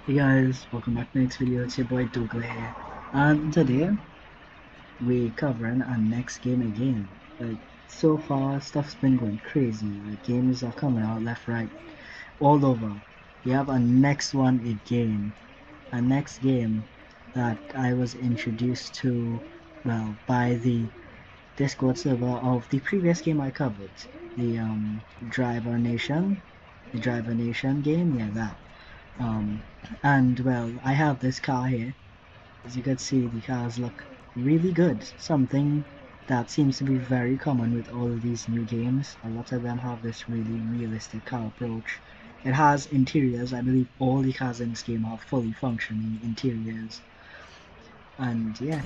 Hey guys, welcome back to the next video. It's your boy Douglas here, and today we're covering our next game again. Like, so far stuff's been going crazy. The games are coming out left, right, all over. We have a next one again, a next game that I was introduced to, well, by the Discord server of the previous game I covered, the Driver Nation, the Driver Nation game. Yeah, that. um and well, I have this car here. As you can see, the cars look really good, something that seems to be very common with all of these new games. A lot of them have this really realistic car approach. It has interiors. I believe all the cars in this game have fully functioning interiors. And yeah,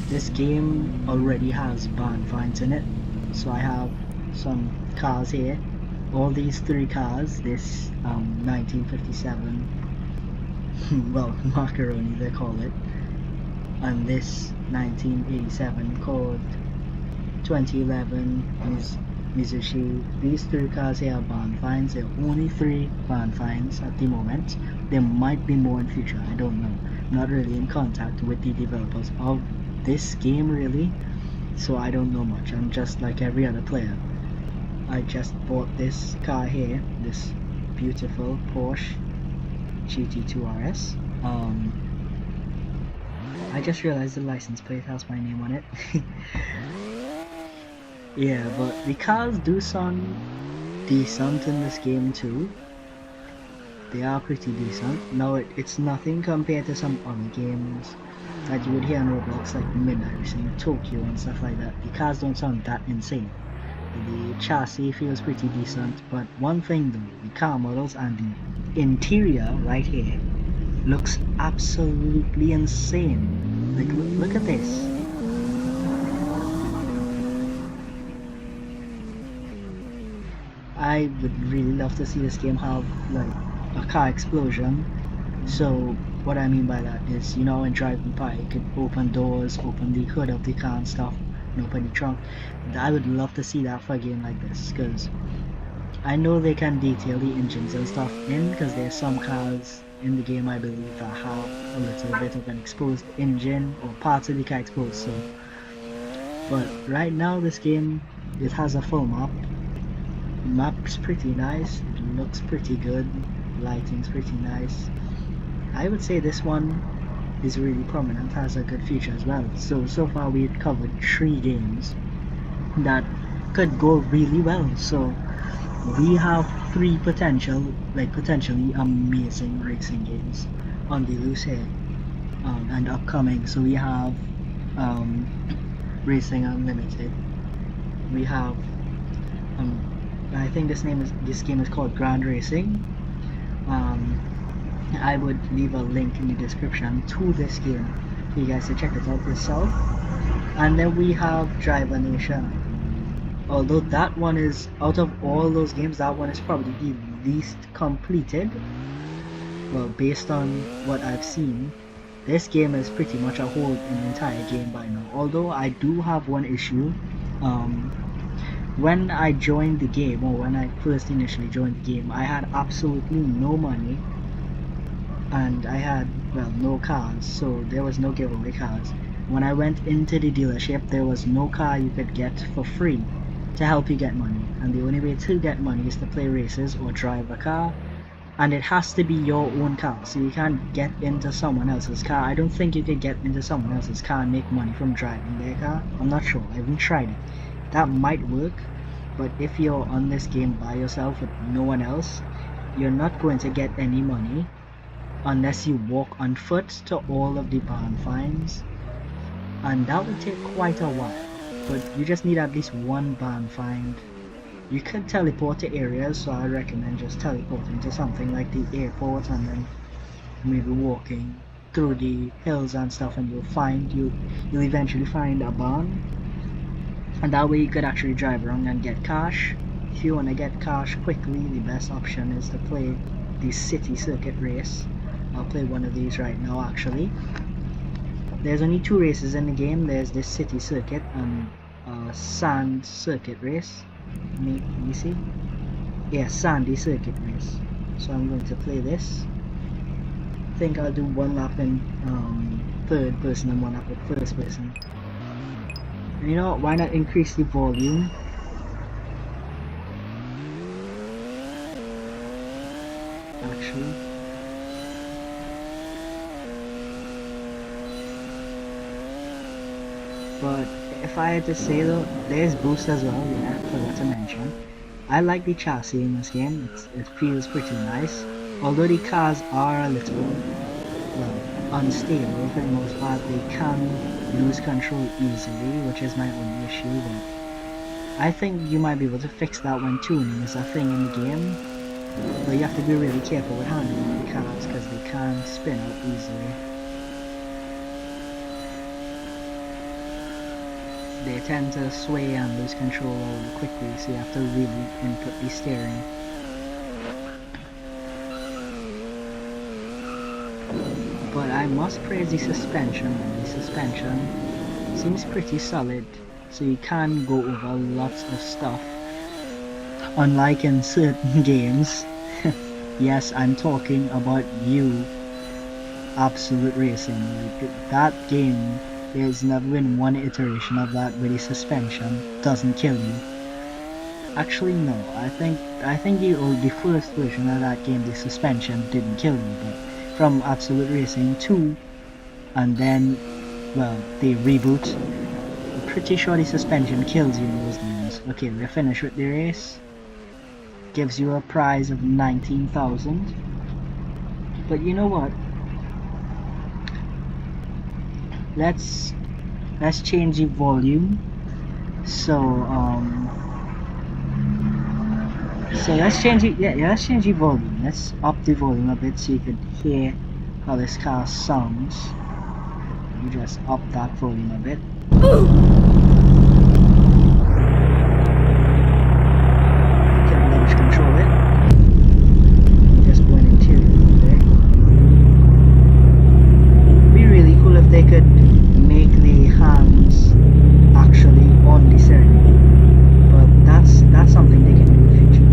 this game already has barn finds in it. So I have some cars here. All these three cars, this 1957 well, macaroni they call it, and this 1987 called 2011 is Mizushi. These three cars here are barn finds. There are only three barn finds at the moment. There might be more in future, I don't know. I'm not really in contact with the developers of this game really, so I don't know much. I'm just like every other player. I just bought this car here, this beautiful Porsche GT2 RS. I just realized the license plate has my name on it. Yeah, but the cars do sound decent in this game too. They are pretty decent. Now it's nothing compared to some other games that you would hear on Roblox, like Midnight Racing, Tokyo and stuff like that. The cars don't sound that insane. The chassis feels pretty decent, but one thing though, the car models and the interior right here looks absolutely insane. Like, look at this. I would really love to see this game have like a car explosion. So what I mean by that is, you know, in driving by, you could open doors, open the hood of the car and stuff, and open the trunk. I would love to see that for a game like this, because I know they can detail the engines and stuff in, because there's some cars in the game I believe that have a little bit of an exposed engine or parts of the car exposed. So, but right now this game, it has a full map. The map's pretty nice. It looks pretty good. Lighting's pretty nice. I would say this one is really prominent, has a good future as well. So far we've covered 3 games that could go really well. So we have 3 potentially amazing racing games on the loose here, and upcoming. So we have um, Racing Unlimited. We have I think this game is called Grand Racing. I would leave a link in the description to this game for you guys to check it out yourself. And then we have Driver Nation. Although that one is, out of all those games, that one is probably the least completed. Well, based on what I've seen, this game is pretty much a whole entire game by now. Although I do have one issue. When I joined the game, or when I first initially joined the game, I had absolutely no money, and I had, well, no cars, so there was no giveaway cars. When I went into the dealership, there was no car you could get for free to help you get money, and the only way to get money is to play races or drive a car, and it has to be your own car, so you can't get into someone else's car. I don't think you could get into someone else's car and make money from driving their car. I'm not sure, I haven't tried it. That might work, but if you're on this game by yourself with no one else, you're not going to get any money unless you walk on foot to all of the barn finds, and that would take quite a while. But you just need at least one barn find. You could teleport to areas, so I recommend just teleporting to something like the airport and then maybe walking through the hills and stuff, and you'll eventually find a barn, and that way you could actually drive around and get cash. If you want to get cash quickly, the best option is to play the city circuit race. I'll play one of these right now actually. There's only 2 races in the game. There's this city circuit and sand circuit race. Let me see. Yeah, sandy circuit race. So I'm going to play this. think I'll do one lap in third person and one lap with first person. And you know what, why not increase the volume? Actually. But if I had to say though, there's boost as well, yeah, forgot to mention. I like the chassis in this game, it feels pretty nice. Although the cars are a little, well, unstable for the most part, they can lose control easily, which is my only issue, but I think you might be able to fix that when tuning is a thing in the game. But you have to be really careful with handling the cars because they can spin out easily. They tend to sway and lose control really quickly, so you have to really input the steering. But I must praise the suspension. The suspension seems pretty solid, so you can go over lots of stuff. Unlike in certain games, yes, I'm talking about you, Absolute Racing. Like, that game, there's never been one iteration of that where the suspension doesn't kill you. Actually, no. I think the first version of that game, the suspension didn't kill you, but from Absolute Racing 2, and then, well, the reboot, I'm pretty sure the suspension kills you in those games. Okay, we're finished with the race. Gives you a prize of 19,000. But you know what? Let's change the volume. So let's change it. Yeah, let's change the volume. Let's up the volume a bit so you can hear how this car sounds. You just up that volume a bit. You can launch control it. Just going interior there. It'd be really cool if they could make the hands actually on the steering wheel. But that's something they can do in the future.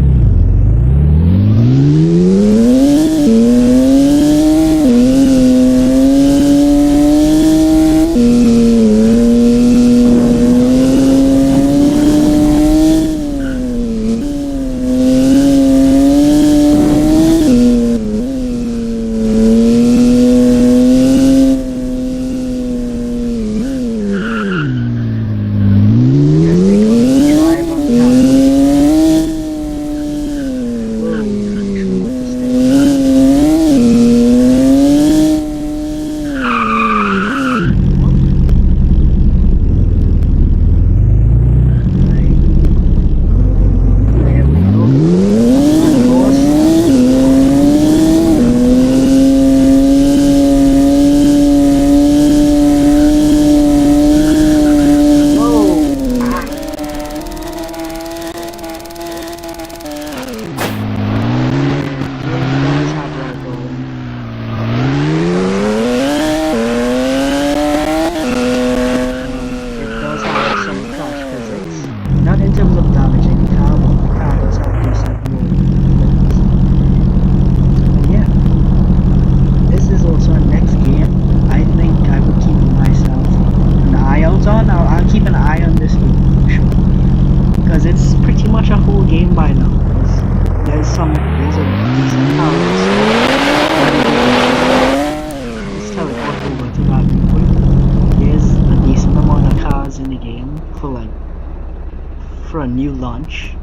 For a new launch.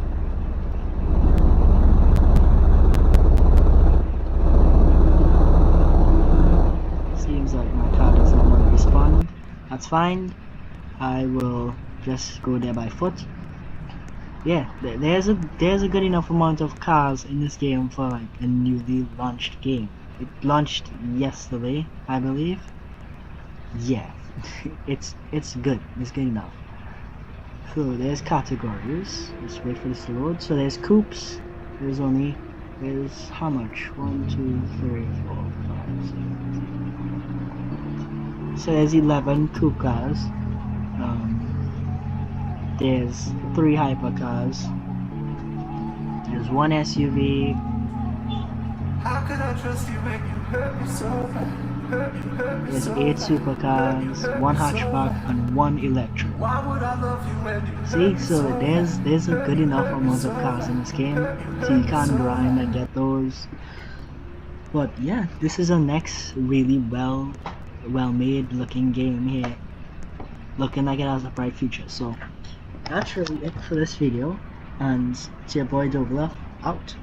Seems like my car does not want to respond. That's fine. I will just go there by foot. Yeah, there's a good enough amount of cars in this game for like a newly launched game. It launched yesterday, I believe. Yeah, it's good. It's good enough. So there's categories. Let's wait for this to load. So there's coupes. There's how much? 1, 2, 3, 4, 5, 6. So there's 11 coupe cars. There's 3 hypercars. There's 1 SUV. There's 8 supercars, 1 hatchback, and 1 electric. See, so there's a good enough amount of cars in this game, so you can grind and get those. But yeah, this is a next really well made looking game here, looking like it has a bright future. So that's really it for this video, and it's your boy Douglas out.